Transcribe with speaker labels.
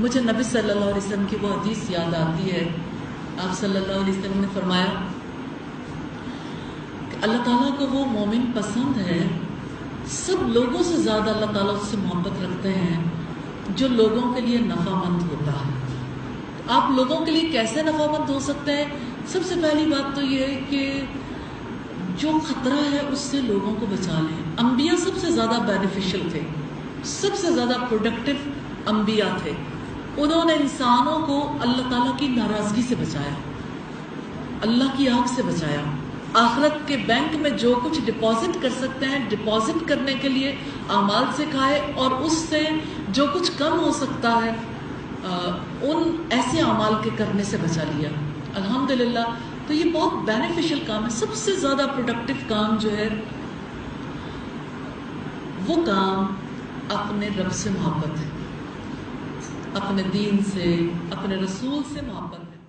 Speaker 1: مجھے نبی صلی اللہ علیہ وسلم کی وہ حدیث یاد آتی ہے. آپ صلی اللہ علیہ وسلم نے فرمایا کہ اللہ تعالیٰ کو وہ مومن پسند ہے، سب لوگوں سے زیادہ اللہ تعالیٰ اس سے محبت رکھتے ہیں جو لوگوں کے لیے نفع مند ہوتا ہے. آپ لوگوں کے لیے کیسے نفع مند ہو سکتے ہیں؟ سب سے پہلی بات تو یہ ہے کہ جو خطرہ ہے اس سے لوگوں کو بچا لیں. انبیاء سب سے زیادہ بینیفیشل تھے، سب سے زیادہ پروڈکٹیو انبیاء تھے. انہوں نے انسانوں کو اللہ تعالیٰ کی ناراضگی سے بچایا، اللہ کی آگ سے بچایا. آخرت کے بینک میں جو کچھ ڈپازٹ کر سکتے ہیں ڈپازٹ کرنے کے لیے اعمال سکھائے، اور اس سے جو کچھ کم ہو سکتا ہے ان ایسے اعمال کے کرنے سے بچا لیا. الحمدللہ. تو یہ بہت بینیفیشل کام ہے. سب سے زیادہ پروڈکٹیو کام جو ہے وہ کام اپنے رب سے محبت ہے، اپنے دین سے، اپنے رسول سے محبت ہے.